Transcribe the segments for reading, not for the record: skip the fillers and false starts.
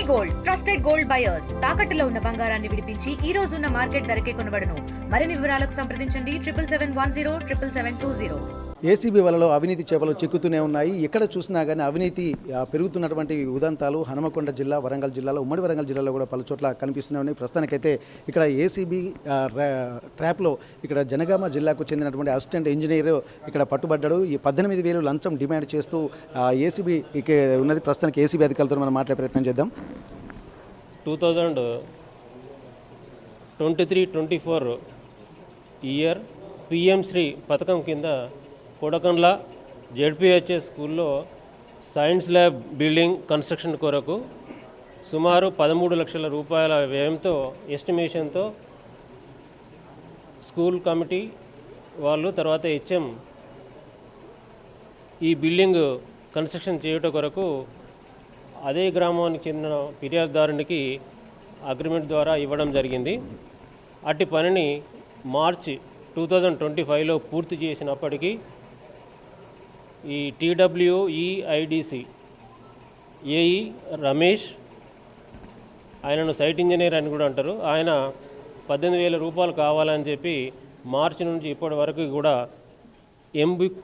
Gold trusted gold buyers తాకట్టులో ఉన్న బంగారాన్ని విడిపించి ఈ రోజు ఉన్న మార్కెట్ ధరకే కొనబడును. మరిన్ని వివరాలకు సంప్రదించండి 7771077720. ఏసీబీ వలలో అవినీతి చేపలు చిక్కుతూనే ఉన్నాయి. ఎక్కడ చూసినా కానీ అవినీతి పెరుగుతున్నటువంటి ఉదంతాలు హనుమకొండ జిల్లా, వరంగల్ జిల్లాలో, ఉమ్మడి వరంగల్ జిల్లాలో కూడా పలు చోట్ల కనిపిస్తూనే ఉన్నాయి. ప్రస్తుతానికైతే ఇక్కడ ఏసీబీ ట్రాప్లో ఇక్కడ జనగామ జిల్లాకు చెందినటువంటి అసిస్టెంట్ ఇంజనీర్ ఇక్కడ పట్టుబడ్డాడు. ఈ 18,000 లంచం డిమాండ్ చేస్తూ ఏసీబీ ఉన్నది. ప్రస్తుతానికి ఏసీబీ అధికారులతో మనం మాట్లాడే ప్రయత్నం చేద్దాం. 2023-24 ఇయర్ పిఎం శ్రీ పథకం కింద కొడకండ్ల జెడ్పిహెచ్ఎస్ స్కూల్లో సైన్స్ ల్యాబ్ బిల్డింగ్ కన్స్ట్రక్షన్ కొరకు సుమారు 13 లక్షల రూపాయల వ్యయంతో ఎస్టిమేషన్తో స్కూల్ కమిటీ వాళ్ళు తర్వాత హెచ్ఎం ఈ బిల్డింగ్ కన్స్ట్రక్షన్ చేయటం కొరకు అదే గ్రామానికి చెందిన ఫిర్యాదుదారునికి అగ్రిమెంట్ ద్వారా ఇవ్వడం జరిగింది. అట్టి పనిని మార్చి 2025లో పూర్తి చేసినప్పటికీ ఈ TWEIDC ఏఈ రమేష్, ఆయనను సైట్ ఇంజనీర్ అని కూడా అంటారు, ఆయన 18,000 రూపాయలు కావాలని చెప్పి మార్చి నుంచి ఇప్పటి వరకు కూడా ఎంబుక్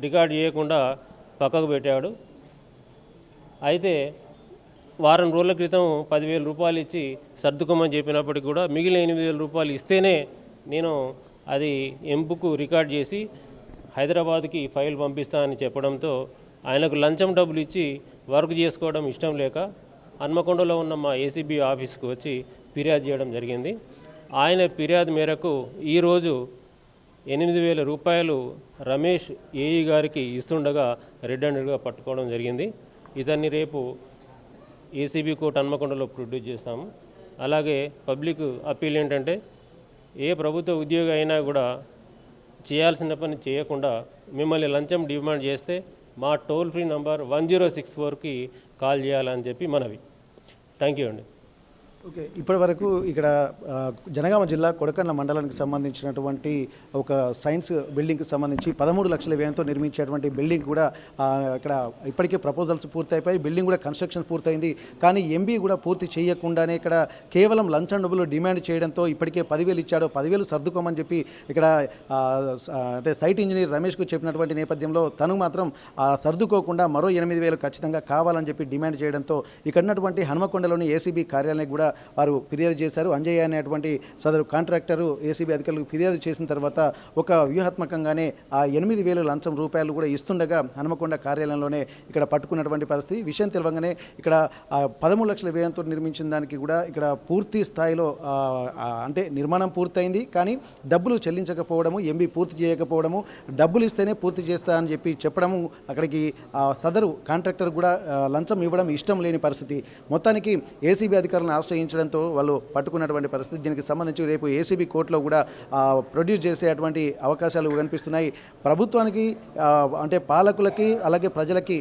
రికార్డ్ చేయకుండా పక్కకు పెట్టాడు. అయితే వారం రోజుల క్రితం 10,000 రూపాయలు ఇచ్చి సర్దుకోమని చెప్పినప్పటికీ కూడా మిగిలిన 8,000 రూపాయలు ఇస్తేనే నేను అది ఎంబుక్ రికార్డ్ చేసి హైదరాబాద్కి ఫైల్ పంపిస్తానని చెప్పడంతో ఆయనకు లంచం డబ్బులు ఇచ్చి వర్క్ చేసుకోవడం ఇష్టం లేక హన్మకొండలో ఉన్న మా ఏసీబీ ఆఫీస్కి వచ్చి ఫిర్యాదు చేయడం జరిగింది. ఆయన ఫిర్యాదు మేరకు ఈరోజు 8,000 రూపాయలు రమేష్ ఏఈ గారికి ఇస్తుండగా రెడ్ హ్యాండెడ్గా పట్టుకోవడం జరిగింది. ఇతన్ని రేపు ఏసీబీ కోర్టు హన్మకొండలో ప్రొడ్యూస్ చేస్తాము. అలాగే పబ్లిక్ అప్పీల్ ఏంటంటే ఏ ప్రభుత్వ ఉద్యోగి అయినా కూడా చేయాల్సిన పని చేయకుండా మిమ్మల్ని లంచం డిమాండ్ చేస్తే మా టోల్ ఫ్రీ నంబర్ 1064కి కాల్ చేయాలని చెప్పి మనవి. థ్యాంక్ యూ అండి. ఓకే, ఇప్పటి వరకు ఇక్కడ జనగామ జిల్లా కొడకండ్ల మండలానికి సంబంధించినటువంటి ఒక సైన్స్ బిల్డింగ్కి సంబంధించి 13 లక్షల వ్యయంతో నిర్మించేటువంటి బిల్డింగ్ కూడా ఇక్కడ ఇప్పటికే ప్రపోజల్స్ పూర్తయిపోయి బిల్డింగ్ కూడా కన్స్ట్రక్షన్ పూర్తయింది. కానీ ఎంబీ కూడా పూర్తి చేయకుండానే ఇక్కడ కేవలం లంచం డబ్బులు డిమాండ్ చేయడంతో ఇప్పటికే 10,000 ఇచ్చాడు, 10,000 సర్దుకోమని చెప్పి ఇక్కడ అంటే సైట్ ఇంజనీర్ రమేష్కు చెప్పినటువంటి నేపథ్యంలో తను మాత్రం సర్దుకోకుండా మరో 8,000 ఖచ్చితంగా కావాలని చెప్పి డిమాండ్ చేయడంతో ఇక్కడ ఉన్నటువంటి హనుమకొండలోని ఏసీబీ కార్యాలయానికి కూడా వారు ఫిర్యాదు చేశారు. అంజయ్య అనేటువంటి సదరు కాంట్రాక్టరు ఏసీబీ అధికారులకు ఫిర్యాదు చేసిన తర్వాత ఒక వ్యూహాత్మకంగానే ఆ 8,000 లంచం రూపాయలు కూడా ఇస్తుండగా హనుమకొండ కార్యాలయంలోనే ఇక్కడ పట్టుకున్నటువంటి పరిస్థితి. విషయం తెలవగానే ఇక్కడ 13 లక్షల వ్యయంతో నిర్మించిన దానికి కూడా ఇక్కడ పూర్తి స్థాయిలో అంటే నిర్మాణం పూర్తయింది, కానీ డబ్బులు చెల్లించకపోవడము, ఎంబీ పూర్తి చేయకపోవడము, డబ్బులు ఇస్తేనే పూర్తి చేస్తా అని చెప్పి చెప్పడము, అక్కడికి సదరు కాంట్రాక్టర్ కూడా లంచం ఇవ్వడం ఇష్టం లేని పరిస్థితి. మొత్తానికి ఏసీబీ అధికారులను ఆశ్రయించడంతో వాళ్ళు పట్టుకున్నటువంటి పరిస్థితి. దీనికి సంబంధించి రేపు ఏసీబీ కోర్టులో కూడా ప్రొడ్యూస్ చేసేటువంటి అవకాశాలు కనిపిస్తున్నాయి. ప్రభుత్వానికి అంటే పాలకులకి అలాగే ప్రజలకి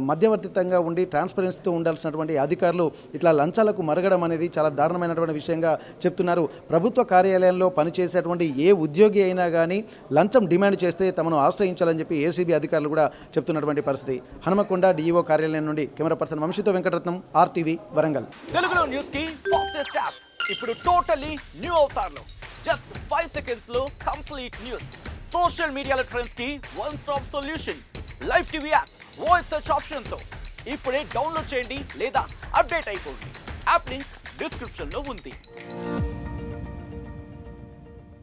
మధ్యవర్తిత్వంగా ఉండి ట్రాన్స్పరెన్సీతో ఉండాల్సినటువంటి అధికారులు ఇట్లా లంచాలకు మరగడం అనేది చాలా దారుణమైనటువంటి విషయంగా చెప్తున్నారు. ప్రభుత్వ కార్యాలయంలో పనిచేసేటువంటి ఏ ఉద్యోగి అయినా కానీ లంచం డిమాండ్ చేస్తే తమను ఆశ్రయించాలని చెప్పి ఏసీబీ అధికారులు కూడా చెప్తున్నటువంటి పరిస్థితి. హనుమకొండ డిఈఓ కార్యాలయం నుండి కెమెరా పర్సన్ వంశీతో వెంకటరత్నం, RTV వరంగల్. తెలుగులో న్యూస్ కి ఫాస్టెస్ట్ యాప్ ఇప్పుడు టోటలీ న్యూ అవతార్లో జస్ట్ 5 సెకండ్స్ లో కంప్లీట్ న్యూస్. సోషల్ మీడియాలో ట్రెండ్స్ కి one stop solution. Live TV app voice search option తో ఇప్పుడే డౌన్లోడ్ చేయండి లేదా అప్డేట్ అయిపోండి. యాప్ లింక్ డిస్క్రిప్షన్ లో ఉంది.